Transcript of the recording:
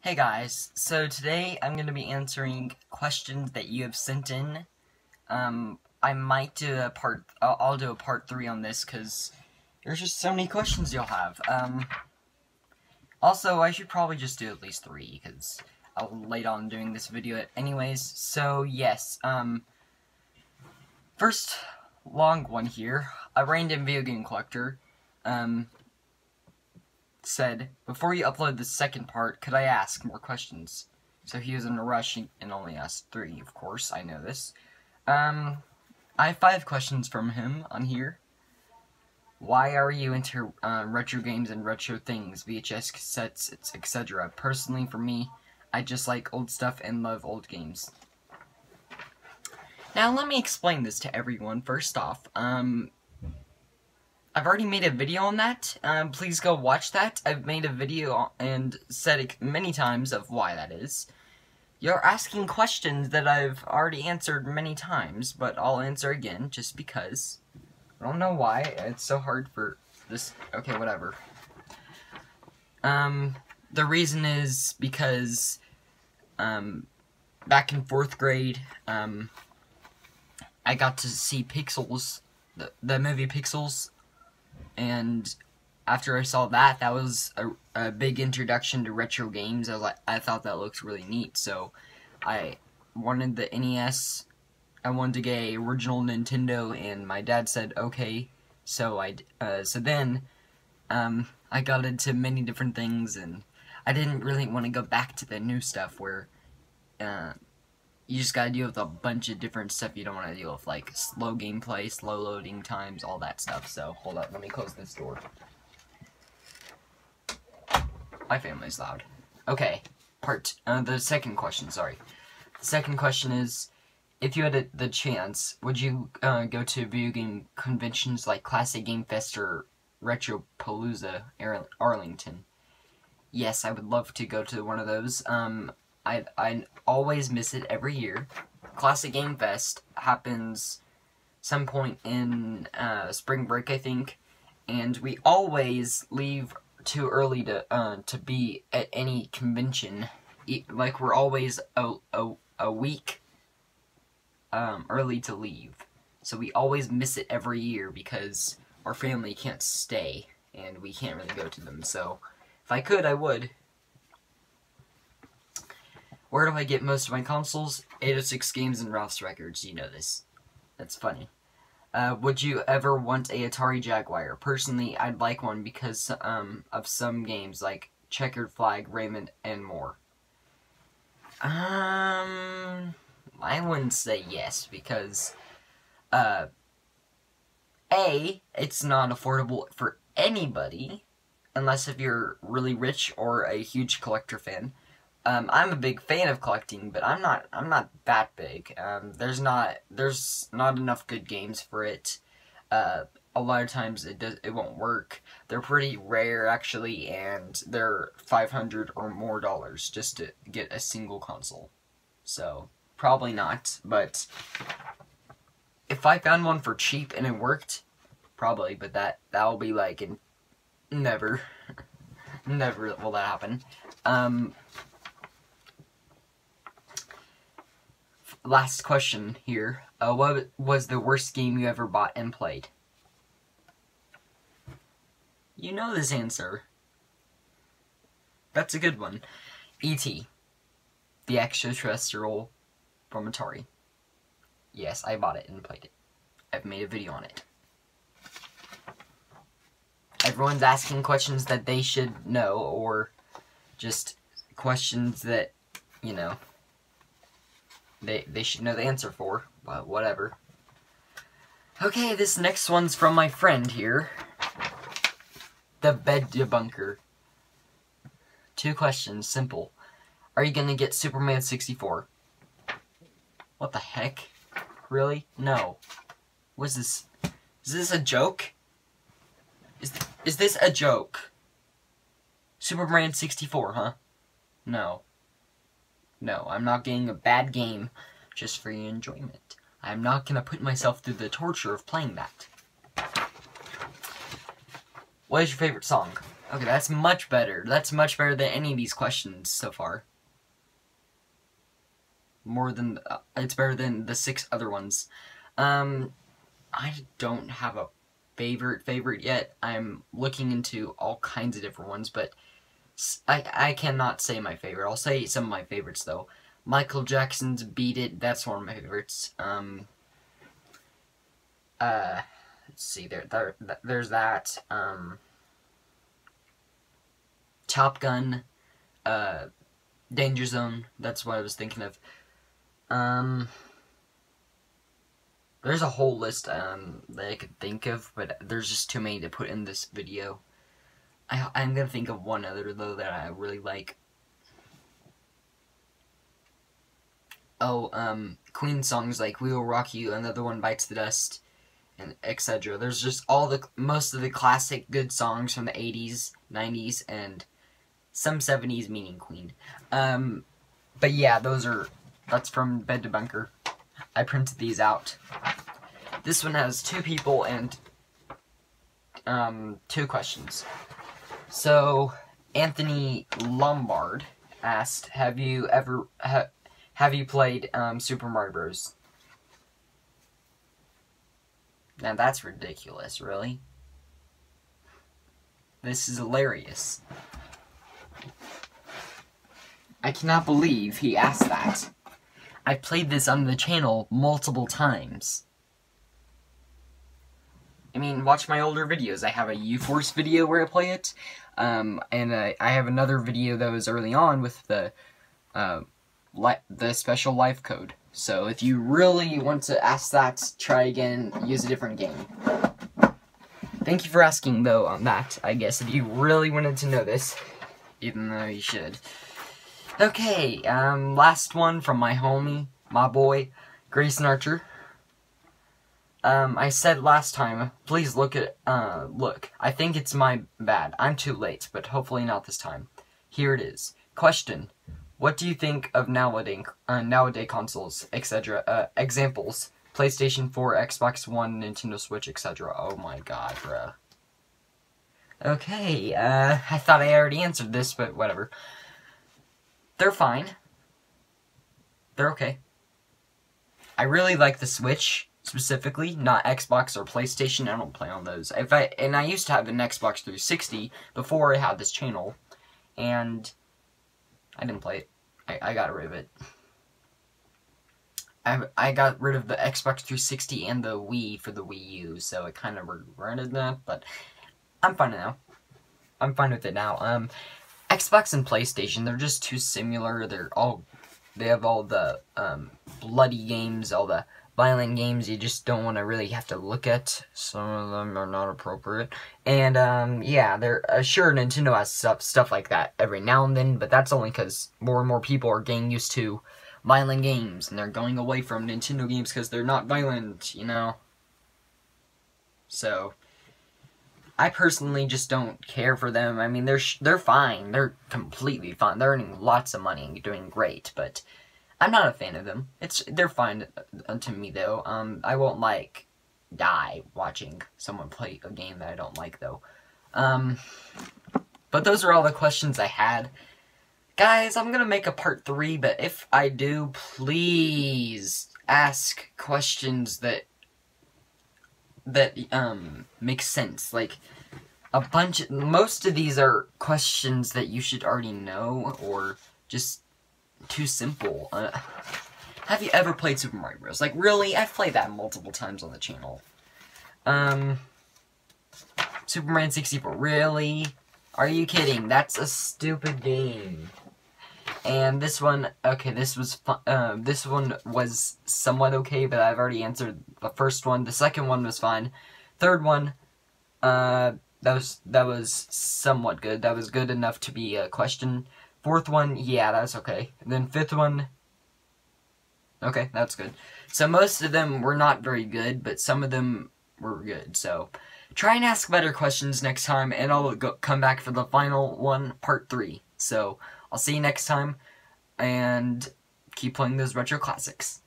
Hey guys, so today I'm going to be answering questions that you have sent in. I might do a I'll do a part 3 on this because there's just so many questions you'll have. Also, I should probably just do at least 3 because I'll late on doing this video anyways. So yes, first long one here, a random video game collector, said, before you upload the second part, could I ask more questions? So he was in a rush and only asked 3, of course, I know this. I have 5 questions from him on here. Why are you into retro games and retro things, VHS cassettes, etc.? Personally, for me, I just like old stuff and love old games. Now, let me explain this to everyone. First off, I've already made a video on that. Please go watch that. I've made a video and said it many times of why that is. You're asking questions that I've already answered many times, but I'll answer again just because. I don't know why. It's so hard for this. Okay, whatever. The reason is because, back in 4th grade, I got to see Pixels, the movie Pixels. And after I saw that, that was a big introduction to retro games. I thought that looked really neat, so I wanted the NES. I wanted to get a original Nintendo, and my dad said okay. So then I got into many different things, and I didn't really want to go back to the new stuff where you just gotta deal with a bunch of different stuff you don't want to deal with, like slow gameplay, slow loading times, all that stuff. So, hold up, let me close this door. My family's loud. Okay, the second question, sorry. The second question is, if you had the chance, would you go to video game conventions like Classic Game Fest or Retropalooza, Arlington? Yes, I would love to go to one of those. I always miss it every year. Classic Game Fest happens some point in spring break, I think, and we always leave too early to be at any convention. Like, we're always a week early to leave. So we always miss it every year because our family can't stay and we can't really go to them. So if I could, I would. Where do I get most of my consoles? 806 Games and Ralph's Records. You know this. That's funny. Would you ever want a Atari Jaguar? Personally, I'd like one because of some games like Checkered Flag, Rayman, and more. I wouldn't say yes because A, it's not affordable for anybody unless if you're really rich or a huge collector fan. I'm a big fan of collecting, but I'm not that big. There's not enough good games for it. A lot of times it won't work. They're pretty rare actually, and they're $500 or more just to get a single console. So probably not, but if I found one for cheap and it worked, probably, but that will be like never will that happen. Last question here. What was the worst game you ever bought and played? You know this answer. That's a good one. E.T. The Extraterrestrial from Atari. Yes, I bought it and played it. I've made a video on it. Everyone's asking questions that they should know, or just questions that, you know, they should know the answer for, but whatever. Okay, this next one's from my friend here. The Bed Debunker. 2 questions, simple. Are you gonna get Superman 64? What the heck? Really? No. What's this? Is this a joke? Is this a joke? Superman 64, huh? No. No, I'm not getting a bad game just for your enjoyment. I'm not gonna put myself through the torture of playing that. What is your favorite song? Okay, that's much better. That's much better than any of these questions so far. More than, it's better than the 6 other ones. I don't have a favorite yet. I'm looking into all kinds of different ones, but I cannot say my favorite. I'll say some of my favorites, though. Michael Jackson's Beat It, that's one of my favorites. Let's see, there's that. Top Gun, Danger Zone, that's what I was thinking of. There's a whole list that I could think of, but there's just too many to put in this video. I'm gonna think of one other, though, that I really like. Oh, Queen songs like We Will Rock You, Another One Bites the Dust, and etc. There's just most of the classic good songs from the 80s, 90s, and some 70s, meaning Queen. But yeah, that's from Bed to Bunker. I printed these out. This one has 2 people and 2 questions. So, Anthony Lombard asked, have you played Super Mario Bros? Now that's ridiculous, really. This is hilarious. I cannot believe he asked that. I played this on the channel multiple times. I mean, watch my older videos. I have a U-Force video where I play it, and I have another video that was early on with the special life code. So if you really want to ask that, try again, use a different game. Thank you for asking, though, on that, I guess, if you really wanted to know this, even though you should. Okay, last one from my homie, my boy, Grayson Archer. I said last time, please look, I think it's my bad. I'm too late, but hopefully not this time. Here it is. Question. What do you think of nowadays consoles, etc.? Examples. PlayStation 4, Xbox One, Nintendo Switch, etc. Oh my god, bruh. Okay, I thought I already answered this, but whatever. They're fine. They're okay. I really like the Switch, specifically, not Xbox or PlayStation. I don't play on those. And I used to have an Xbox 360 before I had this channel, and I didn't play it. I got rid of it. I got rid of the Xbox 360 and the Wii for the Wii U, so I kind of regretted that, but I'm fine now. I'm fine with it now. Xbox and PlayStation, they're just too similar. They have all the bloody games, all the violent games you just don't want to really have to look at. Some of them are not appropriate. And, yeah, sure, Nintendo has stuff like that every now and then, but that's only because more and more people are getting used to violent games, and they're going away from Nintendo games because they're not violent, you know? So, I personally just don't care for them. I mean, they're fine. They're completely fine. They're earning lots of money and doing great, but I'm not a fan of them. They're fine to me, though. I won't, die watching someone play a game that I don't like, though. But those are all the questions I had. Guys, I'm gonna make a part 3, but if I do, please ask questions that make sense. Like, most of these are questions that you should already know, or just too simple. Have you ever played Super Mario Bros? Like, really? I've played that multiple times on the channel. Superman 64, really? Are you kidding? That's a stupid game. And this one, okay, this one was somewhat okay, but I've already answered the first one. The second one was fine. Third one, that was somewhat good. That was good enough to be a question. Fourth one, yeah, that's okay. And then fifth one, okay, that's good. So most of them were not very good, but some of them were good. So try and ask better questions next time, and I'll come back for the final one, part 3. So I'll see you next time, and keep playing those retro classics.